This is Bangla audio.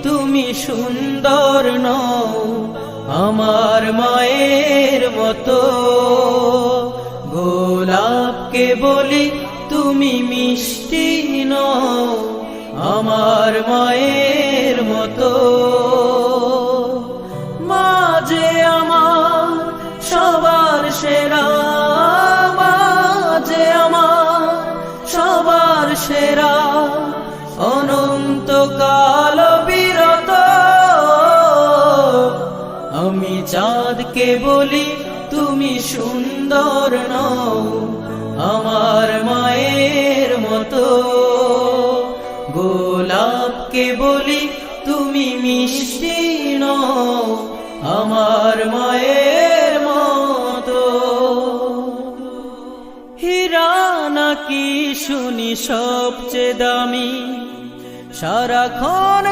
তুমি সুন্দর নও আমার মায়ের মতো। গোলাপকে বলি তুমি মিষ্টি নও আমার মায়ের মতো। মা যে আমার সবার সেরা, মা যে আমার সবার সেরা, অনন্তকাল বিরত। আমি চাঁদকে বলি তুমি সুন্দর নও আমার মায়ের মতো। গোলাপকে বলি তুমি মিষ্টি নও আমার মায়ের মতো। হীরা নাকি শুনি সবচেয়ে দামি, সারাক্ষণ